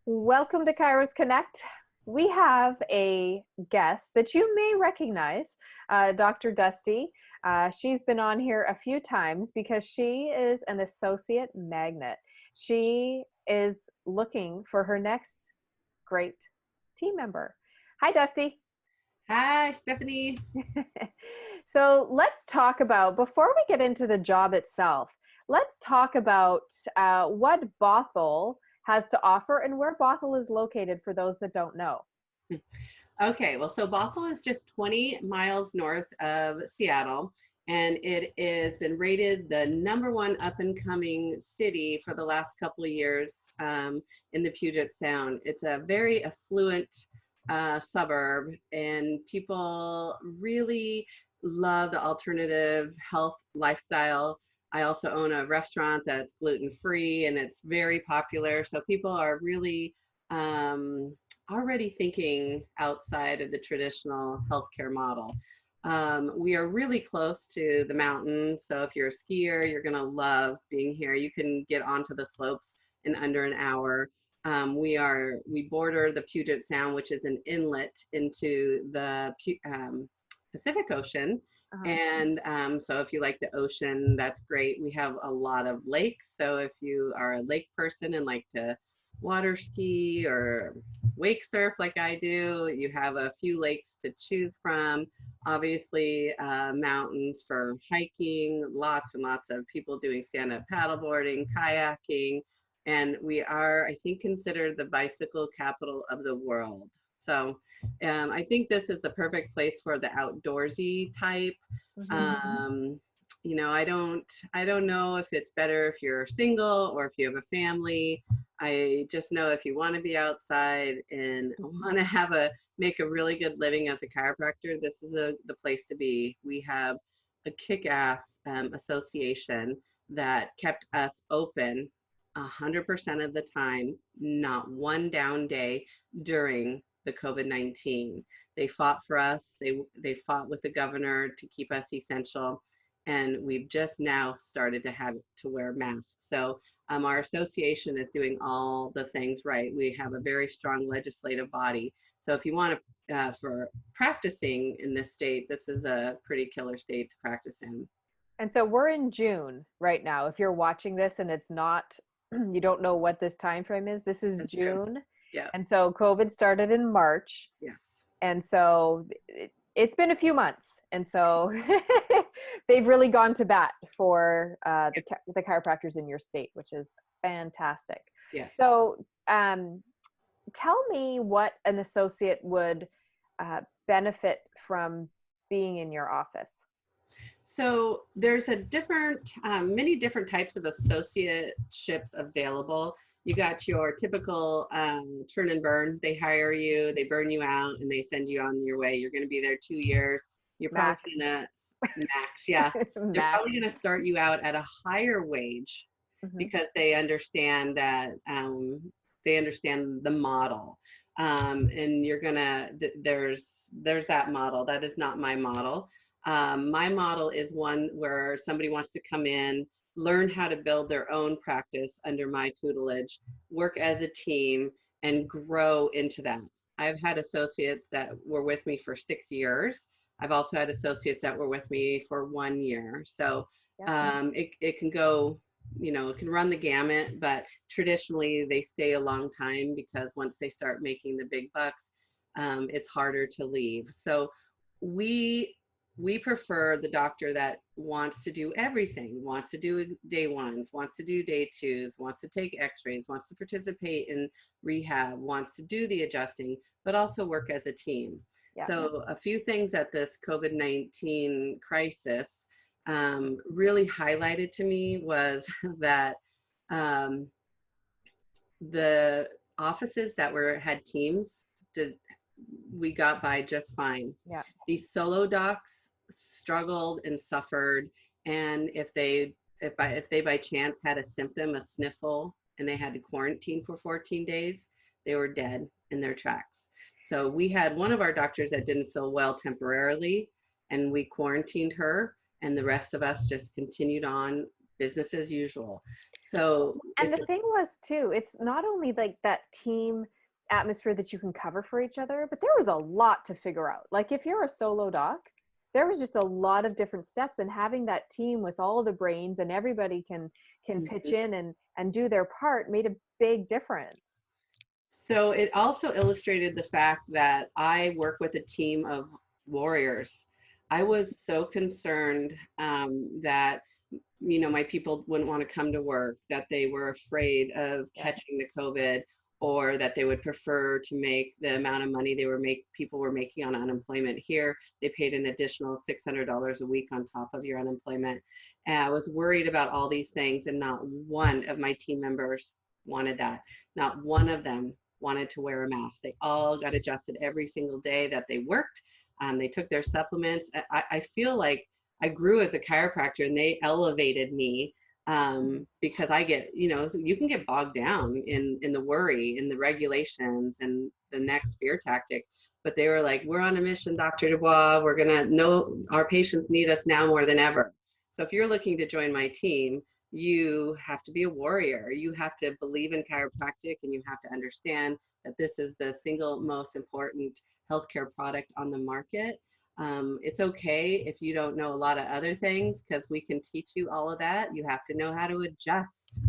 Welcome to Kairos Connect. We have a guest that you may recognize, Dr. Dusty. She's been on here a few times because she is an associate magnet. She is looking for her next great team member. Hi, Dusty. Hi, Stephanie. So let's talk about, before we get into the job itself, let's talk about what Bothell has to offer and where Bothell is located for those that don't know. Okay, well, so Bothell is just 20 miles north of Seattle, and it has been rated the #1 up-and-coming city for the last couple of years in the Puget Sound. It's a very affluent suburb, and people really love the alternative health lifestyle. I also own a restaurant that's gluten-free, and it's very popular. So people are really already thinking outside of the traditional healthcare model. We are really close to the mountains. So if you're a skier, you're gonna love being here. You can get onto the slopes in under an hour. We border the Puget Sound, which is an inlet into the Pacific Ocean. And so if you like the ocean, that's great. We have a lot of lakes. So if you are a lake person and like to water ski or wake surf like I do, you have a few lakes to choose from. Obviously, mountains for hiking, lots and lots of people doing stand-up paddleboarding, kayaking, and we are, I think, considered the bicycle capital of the world. So I think this is the perfect place for the outdoorsy type. You know, I don't know if it's better if you're single or if you have a family. I just know if you want to be outside and want to make a really good living as a chiropractor, this is the place to be. We have a kick-ass association that kept us open 100% of the time, not one down day during the COVID-19. They fought for us. They fought with the governor to keep us essential. And we've just now started to have to wear masks. So our association is doing all the things right. We have a very strong legislative body. So if you want to, for practicing in this state, this is a pretty killer state to practice in. And so we're in June right now. If you're watching this and it's not, you don't know what this time frame is, this is That's June. true. Yeah. And so COVID started in March. Yes. And so it's been a few months. And so they've really gone to bat for the chiropractors in your state, which is fantastic. Yes. So tell me what an associate would benefit from being in your office. So there's many different types of associateships available. You got your typical churn and burn. They hire you, they burn you out, and they send you on your way. You're going to be there 2 years. You're probably gonna max, yeah. They're probably gonna start you out at a higher wage because they understand that they understand the model. And you're gonna there's that model. That is not my model. My model is one where somebody wants to come in, learn how to build their own practice under my tutelage, work as a team, and grow into that. I've had associates that were with me for 6 years. I've also had associates that were with me for 1 year. So it can go, you know, it can run the gamut, but traditionally they stay a long time because once they start making the big bucks, it's harder to leave. So we prefer the doctor that wants to do everything, wants to do day ones, wants to do day twos, wants to take x-rays, wants to participate in rehab, wants to do the adjusting, but also work as a team. Yeah. So a few things that this COVID-19 crisis really highlighted to me was that the offices that had teams we got by just fine. Yeah. These solo docs struggled and suffered, and if they by chance had a symptom, a sniffle, and they had to quarantine for 14 days, they were dead in their tracks. So we had one of our doctors that didn't feel well temporarily, and we quarantined her, and the rest of us just continued on business as usual. So And it's the thing was too, it's not only like that team atmosphere that you can cover for each other, but there was a lot to figure out. Like if you're a solo doc, there was just a lot of different steps, and having that team with all the brains and everybody can pitch in and do their part made a big difference. So it also illustrated the fact that I work with a team of warriors. I was so concerned that my people wouldn't want to come to work, that they were afraid of Yeah. catching the COVID, or that they would prefer to make the amount of money people were making on unemployment here. They paid an additional $600 a week on top of your unemployment. And I was worried about all these things, and not one of my team members wanted that. Not one of them wanted to wear a mask. They all got adjusted every single day that they worked. They took their supplements. I feel like I grew as a chiropractor, and they elevated me because I get, you can get bogged down in the worry, in the regulations, and the next fear tactic. But they were like, we're on a mission, Dr. Dubois. We're going to know our patients need us now more than ever. So if you're looking to join my team, you have to be a warrior. You have to believe in chiropractic, and you have to understand that this is the single most important healthcare product on the market. It's okay if you don't know a lot of other things, because we can teach you all of that. You have to know how to adjust,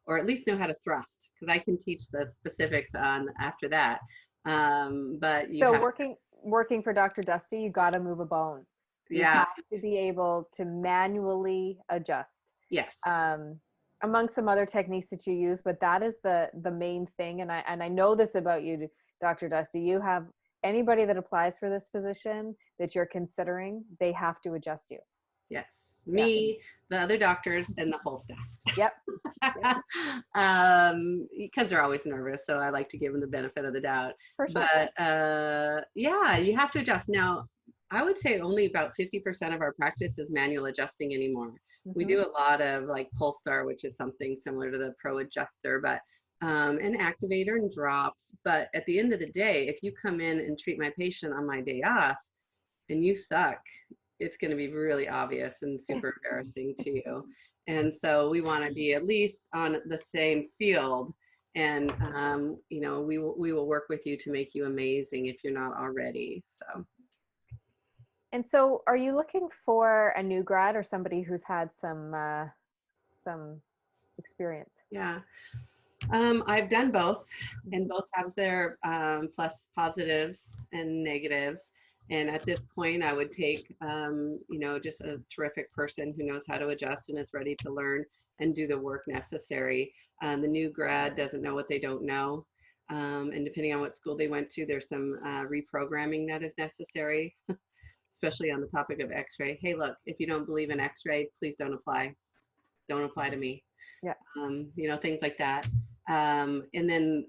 or at least know how to thrust, because I can teach the specifics on after that. But you So have, working for Dr. Dusty, you got to move a bone. You yeah, have to be able to manually adjust. yes. Among some other techniques that you use, but that is the main thing. And I know this about you, Dr. Dusty. You have anybody that applies for this position that you're considering, they have to adjust you. Yes, Yeah. me, the other doctors, and the whole staff. Yep. Because they're always nervous, so I like to give them the benefit of the doubt. For sure. But yeah, you have to adjust. Now, I would say only about 50% of our practice is manual adjusting anymore. We do a lot of like Polestar, which is something similar to the Pro Adjuster, but an activator and drops. But at the end of the day, if you come in and treat my patient on my day off and you suck, it's going to be really obvious and super embarrassing to you. And so we want to be at least on the same field. And, we will work with you to make you amazing if you're not already. So. And so are you looking for a new grad or somebody who's had some experience? Yeah. I've done both, and both have their plus positives and negatives. And at this point, I would take, just a terrific person who knows how to adjust and is ready to learn and do the work necessary. The new grad doesn't know what they don't know. And depending on what school they went to, there's some reprogramming that is necessary, especially on the topic of x-ray. Hey, look, if you don't believe in x-ray, please don't apply. Don't apply to me. Yeah. Things like that. And then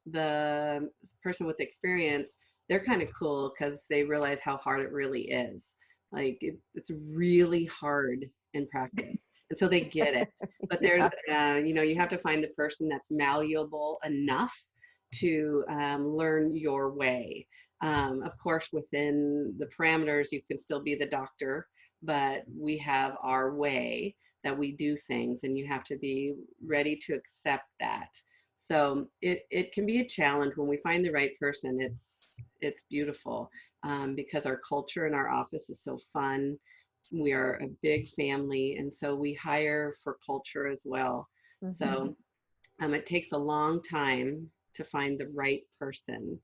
the person with experience, they're kind of cool because they realize how hard it really is. Like it's really hard in practice. And so they get it. But there's, you have to find the person that's malleable enough to learn your way. Of course, within the parameters, you can still be the doctor, but we have our way that we do things, and you have to be ready to accept that. So it can be a challenge. When we find the right person, it's beautiful because our culture in our office is so fun. We are a big family, and so we hire for culture as well. So it takes a long time to find the right person,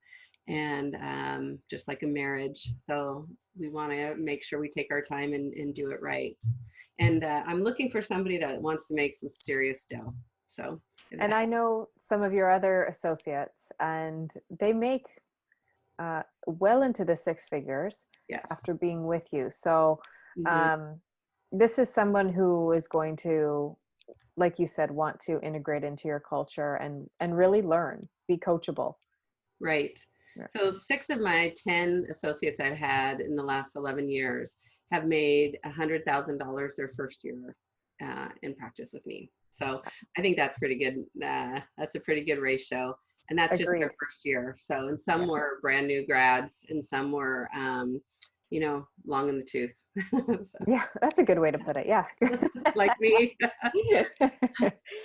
and just like a marriage. So we want to make sure we take our time and do it right. And I'm looking for somebody that wants to make some serious dough. So. And I know some of your other associates, and they make well into the six figures after being with you. So this is someone who is going to, like you said, want to integrate into your culture and really learn, be coachable. Right. Yeah. So 6 of my 10 associates I've had in the last 11 years have made $100,000 their first year in practice with me. So I think that's pretty good. That's a pretty good ratio. And that's just their first year. So, and some were brand new grads, and some were, long in the tooth. So, Yeah, that's a good way to put it. Yeah. like me.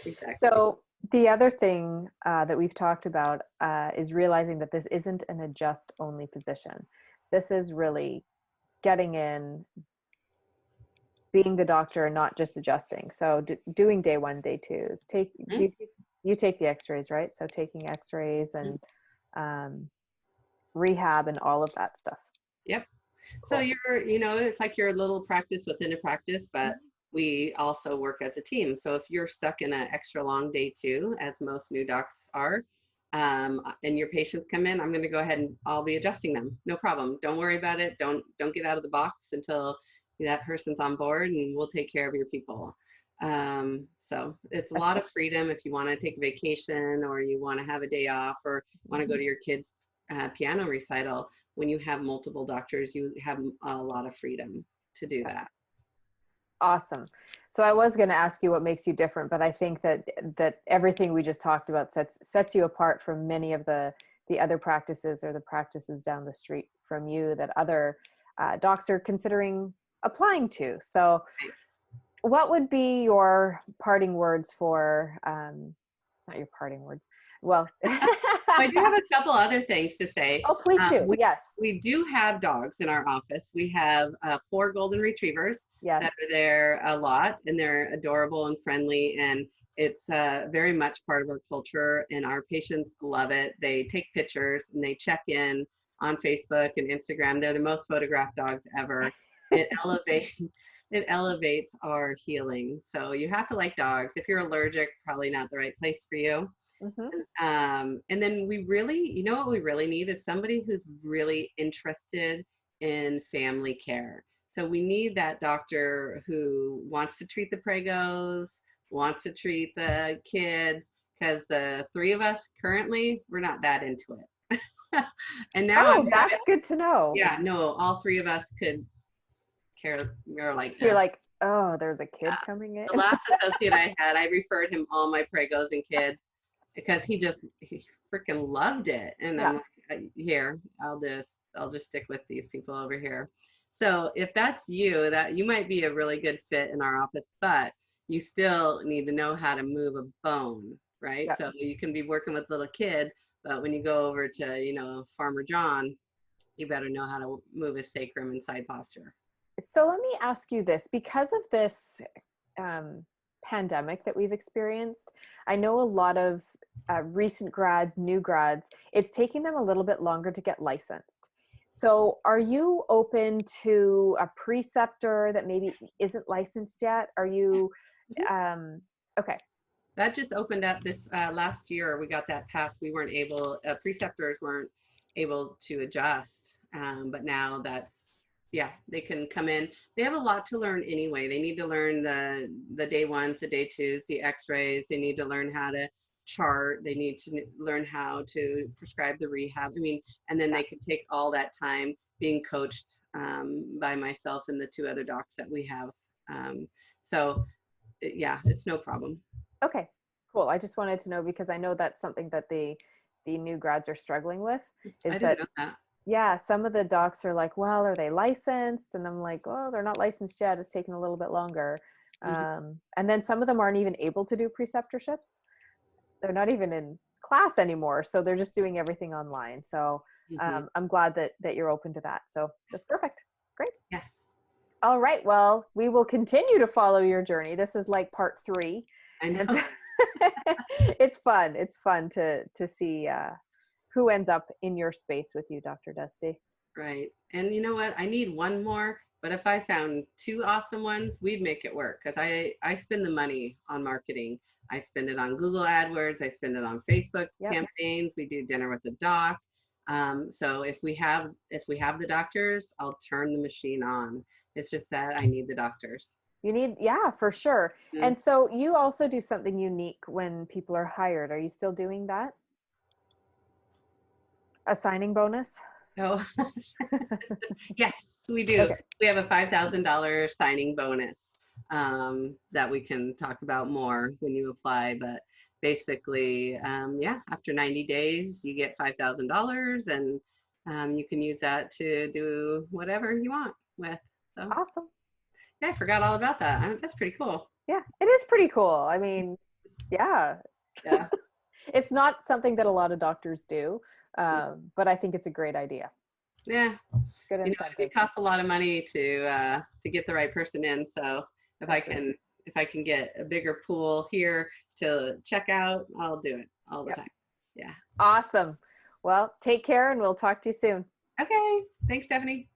Exactly. So the other thing that we've talked about is realizing that this isn't an adjust only position. This is really getting in, being the doctor and not just adjusting. So doing day one, day twos. Mhm. You take the x-rays, right? So taking x-rays and um, rehab and all of that stuff. Yep. So Cool. it's like your little practice within a practice, but Mhm. we also work as a team. So if you're stuck in an extra long day two, as most new docs are, and your patients come in, I'm going to go ahead and I'll be adjusting them. No problem. Don't worry about it. Don't get out of the box until that person's on board, and we'll take care of your people. So it's a lot of freedom if you want to take a vacation or you want to have a day off or want to go to your kids' piano recital. When you have multiple doctors, you have a lot of freedom to do that. Awesome. So I was going to ask you what makes you different, but I think that everything we just talked about sets you apart from many of the other practices or the practices down the street from you that other docs are considering applying to. So what would be your parting words for not your parting words? Well, I do have a couple other things to say. oh, please Um, do. we, Yes. we do have dogs in our office. We have 4 golden retrievers Yes. that are there a lot, and they're adorable and friendly. And it's very much part of our culture, and our patients love it. They take pictures and they check in on Facebook and Instagram. They're the most photographed dogs ever. It elevates it elevates our healing. So you have to like dogs. If you're allergic, probably not the right place for you. Mm-hmm. And then we really, what we really need is somebody who's really interested in family care. So we need that doctor who wants to treat the pregos, wants to treat the kids, because the 3 of us currently, we're not that into it. And now I'm Oh, having, that's good to know. yeah, no, all 3 of us could care. We're like, You're like, oh, there's a kid coming the in. last associate I had, I referred him all my pregos and kids because he freaking loved it. And Yeah. I'm like, here, I'll just stick with these people over here. So if that's you, that you might be a really good fit in our office, but you still need to know how to move a bone, right? Yeah. So you can be working with little kids, but when you go over to, Farmer John, you better know how to move his sacrum and side posture. So let me ask you this, because of this pandemic that we've experienced, I know a lot of recent grads, new grads, it's taking them a little bit longer to get licensed. So are you open to a preceptor that maybe isn't licensed yet? Are you, Mhm. okay. That just opened up this last year. We got that passed. We weren't able, preceptors weren't able to adjust. But now yeah, they can come in. They have a lot to learn anyway. They need to learn the day ones, the day twos, the x-rays. They need to learn how to chart. They need to learn how to prescribe the rehab. I mean, and then Yeah. they could take all that time being coached by myself and the 2 other docs that we have. So yeah, it's no problem. Okay, cool. I just wanted to know because I know that's something that the new grads are struggling with I is didn't that, know that. yeah, some of the docs are like, well, are they licensed? And I'm like, well, they're not licensed yet. It's taking a little bit longer. Mhm, And then some of them aren't even able to do preceptorships. They're not even in class anymore. So they're just doing everything online. So mhm. I'm glad that you're open to that. So that's perfect. Great. Yes, All right. Well, we will continue to follow your journey. This is like part 3. I And know. it's fun. It's fun to see who ends up in your space with you, Dr. Dusty. Right. And you know what? I need one more, but if I found 2 awesome ones, we'd make it work because I spend the money on marketing. I spend it on Google AdWords. I spend it on Facebook Yep. campaigns. We do dinner with the doc. So if we have the doctors, I'll turn the machine on. It's just that I need the doctors. You need, yeah, for sure. Mm. And so you also do something unique when people are hired. Are you still doing that? A signing bonus? So yes, we do. Okay. We have a $5,000 signing bonus that we can talk about more when you apply. But basically, yeah, after 90 days, you get $5,000 and you can use that to do whatever you want with. So Awesome. yeah, I forgot all about that. That's pretty cool. Yeah, it is pretty cool. I mean, yeah, Yeah. it's not something that a lot of doctors do, but I think it's a great idea. Yeah. Good It incentive. costs a lot of money to get the right person in. So if I Agreed. can if I can get a bigger pool here to check out, I'll do it all the Yep. time. Yeah. Awesome. Well, take care and we'll talk to you soon. Okay. Thanks, Stephanie.